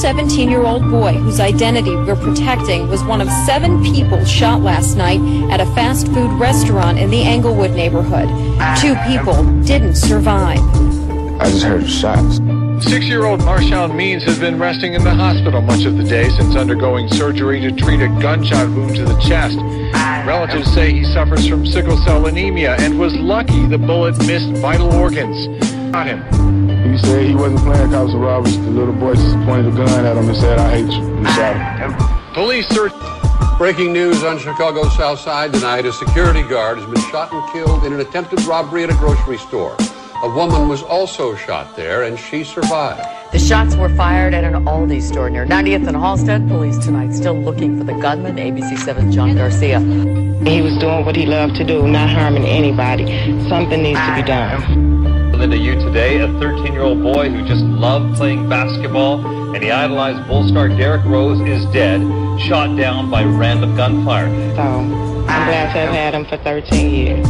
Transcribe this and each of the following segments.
17-year-old boy whose identity we're protecting was one of 7 people shot last night at a fast food restaurant in the Englewood neighborhood. 2 people didn't survive. I just heard shots. 6-year-old Marshawn Means has been resting in the hospital much of the day since undergoing surgery to treat a gunshot wound to the chest. Relatives say he suffers from sickle cell anemia and was lucky the bullet missed vital organs. Shot him. He said he wasn't playing cops and robbers. The little boy just pointed a gun at him and said, "I hate you," and shot him. Police search. Breaking news on Chicago's South Side tonight. A security guard has been shot and killed in an attempted robbery at a grocery store. A woman was also shot there, and she survived. The shots were fired at an Aldi store near 90th and Halsted. Police tonight still looking for the gunman. ABC7's John Garcia. He was doing what he loved to do, not harming anybody. Something needs to be done. Into you today, a 13-year-old boy who just loved playing basketball and he idolized Bull star Derrick Rose is dead, shot down by random gunfire. So, I'm glad to have had him for 13 years.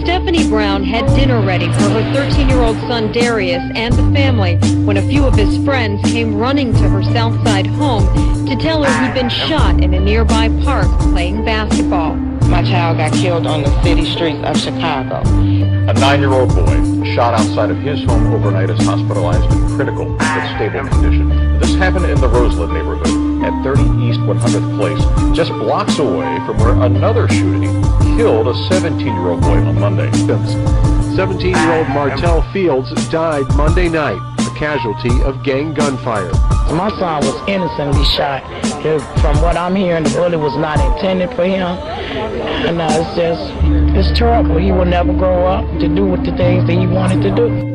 Stephanie Brown had dinner ready for her 13-year-old son Darius and the family when a few of his friends came running to her Southside home to tell her he'd been shot in a nearby park playing basketball. My child got killed on the city streets of Chicago. A 9-year-old boy shot outside of his home overnight is hospitalized in critical but stable condition. This happened in the Roseland neighborhood at 30 East 100th Place, just blocks away from where another shooting killed a 17-year-old boy on Monday. 17-year-old Martell Fields died Monday night, a casualty of gang gunfire. My son was innocently shot. From what I'm hearing, the bullet was not intended for him. And it's terrible. He will never grow up to do what the things that he wanted to do.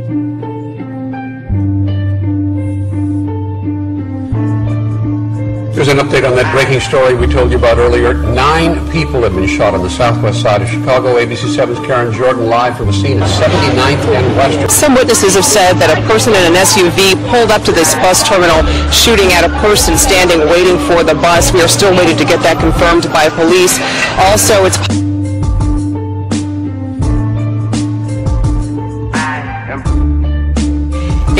There's an update on that breaking story we told you about earlier. 9 people have been shot on the southwest side of Chicago. ABC7's Karen Jordan live from the scene at 79th and Western. Some witnesses have said that a person in an SUV pulled up to this bus terminal shooting at a person standing waiting for the bus. We are still waiting to get that confirmed by police. Also, it's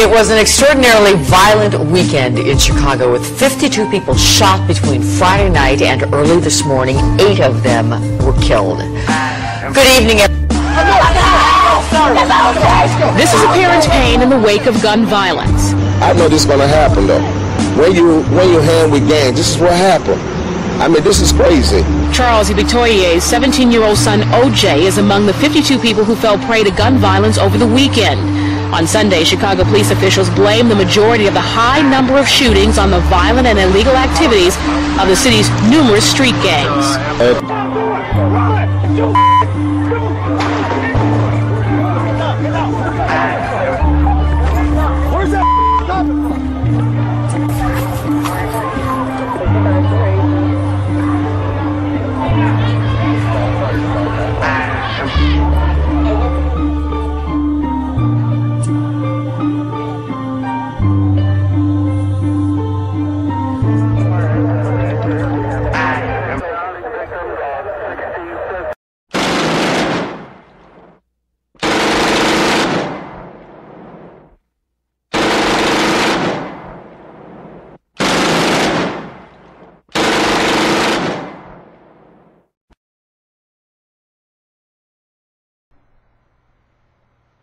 It was an extraordinarily violent weekend in Chicago with 52 people shot between Friday night and early this morning. 8 of them were killed. Good evening, This is apparent pain in the wake of gun violence. I know this is going to happen, though. When you hand with gangs, this is what happened. I mean, this is crazy. Charles Ibitoye's 17-year-old son, OJ, is among the 52 people who fell prey to gun violence over the weekend. On Sunday, Chicago police officials blame the majority of the high number of shootings on the violent and illegal activities of the city's numerous street gangs.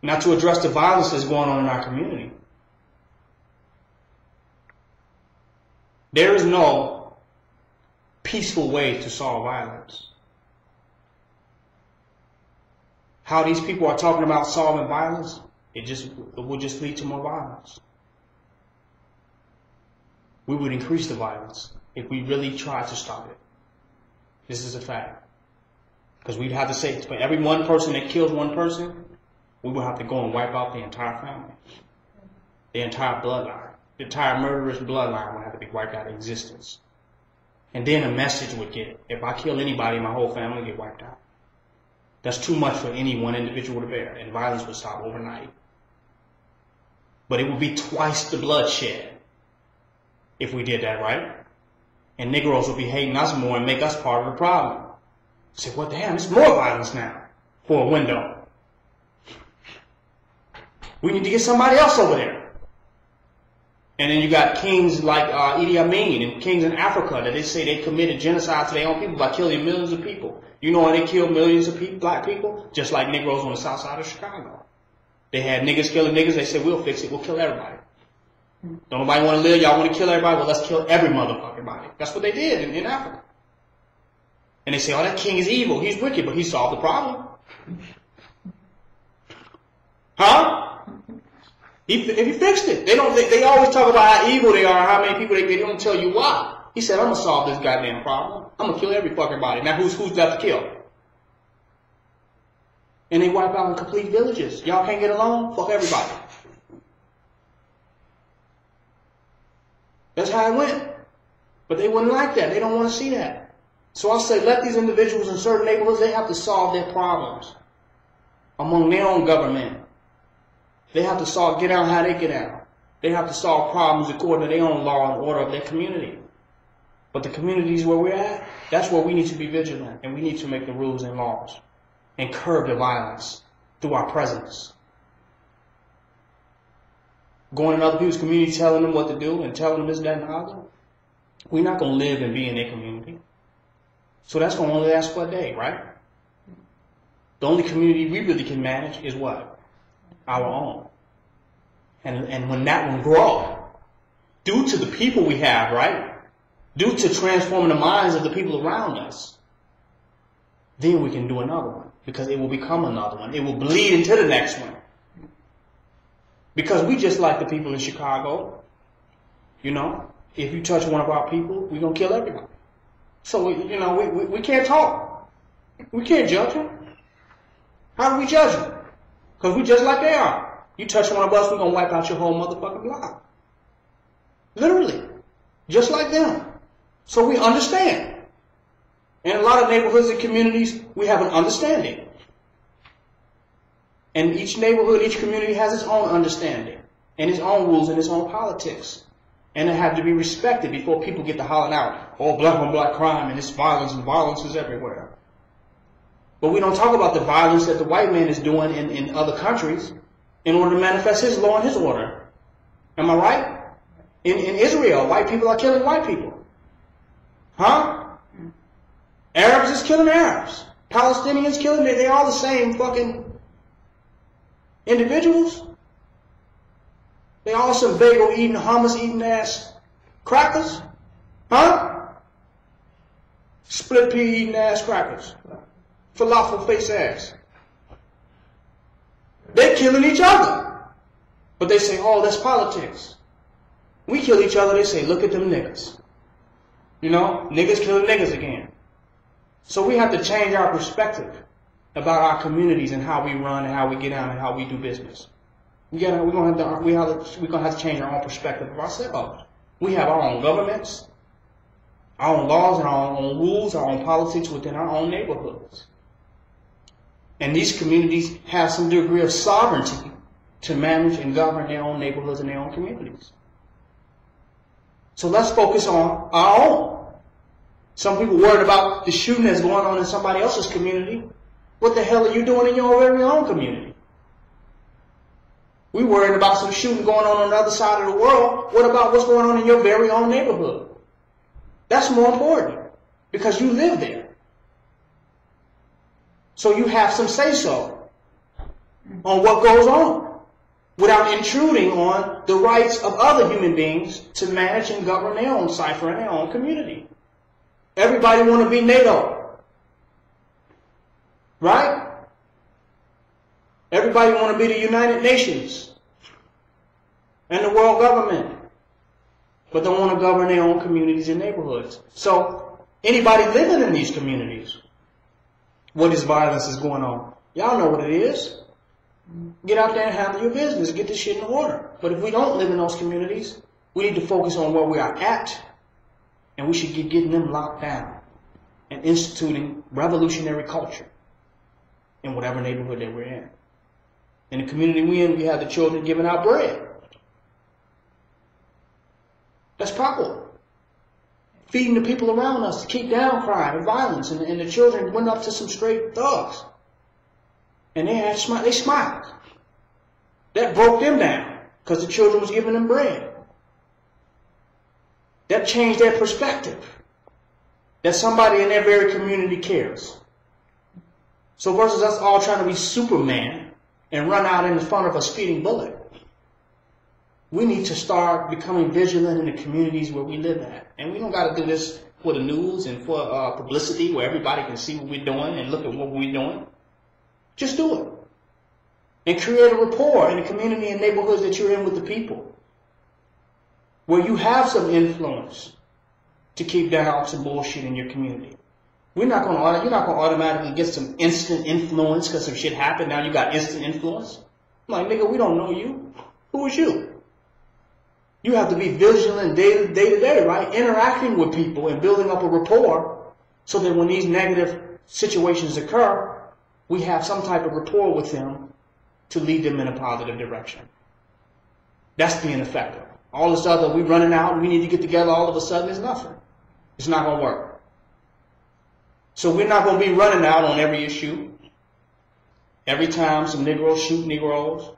Not to address the violence that's going on in our community. There is no peaceful way to solve violence. How these people are talking about solving violence, it would just lead to more violence. We would increase the violence if we really tried to stop it. This is a fact. Because we'd have to say, for every one person that kills one person, we would have to go and wipe out the entire family. The entire bloodline. The entire murderous bloodline would have to be wiped out of existence. And then a message would get, if I kill anybody, my whole family get wiped out. That's too much for any one individual to bear, and violence would stop overnight. But it would be twice the bloodshed if we did that, right? And Negroes would be hating us more and make us part of the problem. Say, well, damn, it's more violence now for a window. We need to get somebody else over there. And then you got kings like Idi Amin and kings in Africa that they say they committed genocide to their own people by killing millions of people. You know why they killed millions of black people? Just like Negroes on the south side of Chicago. They had niggas killing niggas. They said, we'll fix it. We'll kill everybody. Don't nobody want to live. Y'all want to kill everybody? Well, let's kill every motherfucking body. That's what they did in Africa. And they say, oh, that king is evil. He's wicked, but he solved the problem. Huh? He fixed it. They always talk about how evil they are, how many people they don't tell you why. He said, I'm going to solve this goddamn problem. I'm going to kill every fucking body. Now who's left to kill? And they wipe out complete villages. Y'all can't get along? Fuck everybody. That's how it went. But they wouldn't like that. They don't want to see that. So I say, let these individuals in certain neighborhoods, they have to solve their problems among their own government. They have to get out how they get out. They have to solve problems according to their own law and order of their community. But the communities where we're at, that's where we need to be vigilant, and we need to make the rules and laws and curb the violence through our presence. Going in other people's community, telling them what to do and telling them this, that, and the other. We're not going to live and be in their community. So that's going to only last for a day, right? The only community we really can manage is what? Our own. And when that one grows, due to the people we have, right? Due to transforming the minds of the people around us, then we can do another one. Because it will become another one. It will bleed into the next one. Because we just like the people in Chicago. You know, if you touch one of our people, we're going to kill everybody. So, you know, we can't talk. We can't judge them. How do we judge them? Because we just like they are. You touch one of us, we're going to wipe out your whole motherfucking block. Literally. Just like them. So we understand. In a lot of neighborhoods and communities, we have an understanding. And each neighborhood, each community has its own understanding. And its own rules and its own politics. And they have to be respected before people get to hollering out, oh, black on black crime and it's violence and violence is everywhere. But we don't talk about the violence that the white man is doing in other countries in order to manifest his law and his order. Am I right? In Israel, white people are killing white people. Huh? Arabs is killing Arabs. Palestinians killing them. They're all the same fucking individuals. They all some bagel eating, hummus eating ass crackers. Huh? Split pea eating ass crackers. Falafel face ass. They're killing each other. But they say, oh, that's politics. We kill each other, they say, look at them niggas. You know, niggas killing niggas again. So we have to change our perspective about our communities and how we run and how we get out and how we do business. We're going to have to change our own perspective of ourselves. We have our own governments, our own laws and our own rules, our own politics within our own neighborhoods. And these communities have some degree of sovereignty to manage and govern their own neighborhoods and their own communities. So let's focus on our own. Some people worried about the shooting that's going on in somebody else's community. What the hell are you doing in your very own community? We worried about some shooting going on the other side of the world. What about what's going on in your very own neighborhood? That's more important because you live there. So you have some say-so on what goes on without intruding on the rights of other human beings to manage and govern their own cipher and their own community. Everybody want to be NATO. Right? Everybody want to be the United Nations and the world government, but don't want to govern their own communities and neighborhoods. So anybody living in these communities, what this violence is going on, y'all know what it is. Get out there and handle your business. Get this shit in order. But if we don't live in those communities, we need to focus on where we are at, and we should be getting them locked down and instituting revolutionary culture in whatever neighborhood that we're in. In the community we're in, we have the children giving out bread. That's proper. Feeding the people around us to keep down crime and violence. And the children went up to some straight thugs. And they smiled. That broke them down because the children was giving them bread. that change their perspective, that somebody in their very community cares. So versus us all trying to be Superman and run out in front of a speeding bullet, we need to start becoming vigilant in the communities where we live at. And we don't got to do this for the news and for publicity where everybody can see what we're doing and look at what we're doing. Just do it. And create a rapport in the community and neighborhoods that you're in with the people, where you have some influence to keep down some bullshit in your community. You're not going to automatically get some instant influence because some shit happened. Now you got instant influence. I'm like, nigga, we don't know you. Who is you? You have to be vigilant day to day, right? Interacting with people and building up a rapport so that when these negative situations occur, we have some type of rapport with them to lead them in a positive direction. That's being effective. All this other, we running out, we need to get together all of a sudden, is nothing. It's not going to work. So we're not going to be running out on every issue. Every time some Negroes shoot Negroes.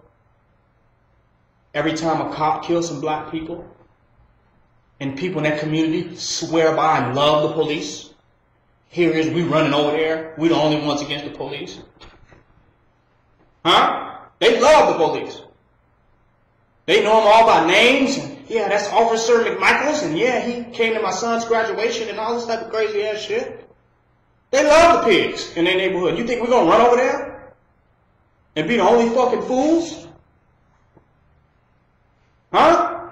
Every time a cop kills some black people. And people in that community swear by and love the police. Here it is, we running over there. We the only ones against the police. Huh? They love the police. They know them all by names. And yeah, that's Officer McMichaels. And yeah, he came to my son's graduation and all this type of crazy ass shit. They love the pigs in their neighborhood. You think we're going to run over there and be the only fucking fools? Huh?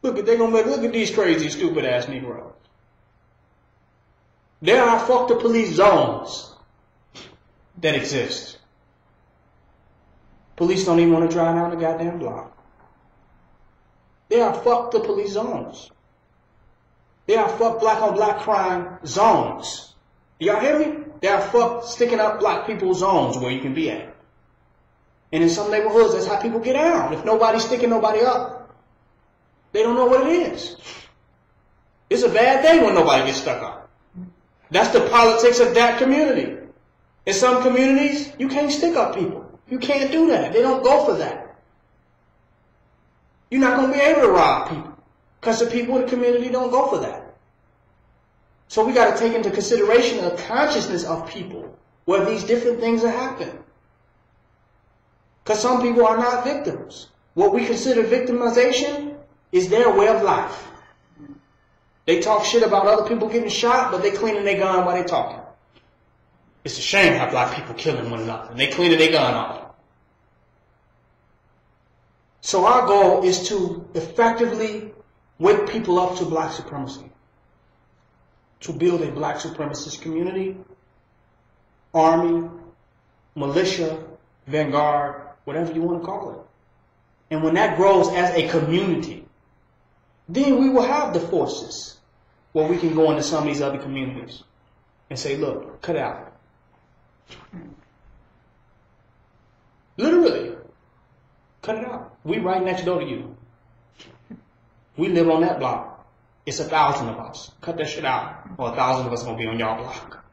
Look at these crazy, stupid ass Negroes. There are fuck the police zones that exist. Police don't even want to drive down the goddamn block. There are fuck the police zones. There are fuck black on black crime zones. Y'all hear me? There are fuck sticking up black people zones where you can be at. And in some neighborhoods, that's how people get out. If nobody's sticking nobody up, they don't know what it is. It's a bad thing when nobody gets stuck up. That's the politics of that community. In some communities, you can't stick up people. You can't do that. They don't go for that. You're not going to be able to rob people because the people in the community don't go for that. So we got to take into consideration the consciousness of people where these different things are happening. Because some people are not victims. What we consider victimization is their way of life. They talk shit about other people getting shot, but they cleaning their gun while they talking. It's a shame how black people killing one another. And they cleaning their gun off. So our goal is to effectively wake people up to black supremacy. To build a black supremacist community, army, militia, vanguard, whatever you want to call it. And when that grows as a community, then we will have the forces where we can go into some of these other communities and say, look, cut it out. Literally, cut it out. We right next door to you. We live on that block. It's 1,000 of us. Cut that shit out. Or 1,000 of us going to be on y'all block.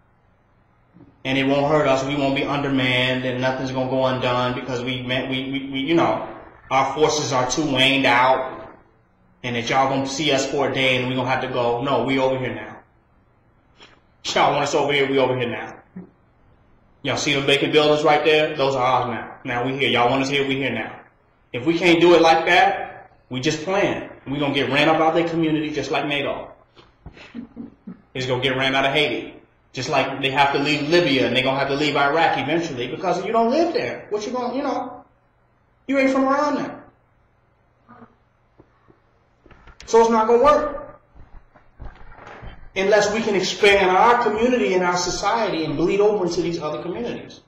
And it won't hurt us. We won't be undermanned and nothing's going to go undone because we you know, our forces are too waned out and that y'all going to see us for a day and we're going to have to go. No, we over here now. Y'all want us over here, we over here now. Y'all see them vacant buildings right there? Those are ours now. Now we here. Y'all want us here, we here now. If we can't do it like that, we just playing. We're going to get ran up out of their community just like NATO. He's going to get ran out of Haiti. Just like they have to leave Libya and they're going to have to leave Iraq eventually because you don't live there. What you going to, you know, you ain't from around there. So it's not going to work. Unless we can expand our community and our society and bleed over into these other communities.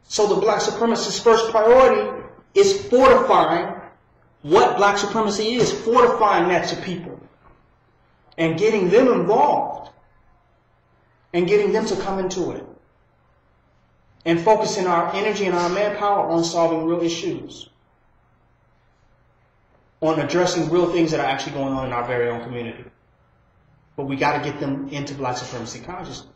So the black supremacist's first priority is fortifying what black supremacy is, fortifying that to people and getting them involved and getting them to come into it and focusing our energy and our manpower on solving real issues, on addressing real things that are actually going on in our very own community. But we got to get them into black supremacy consciousness.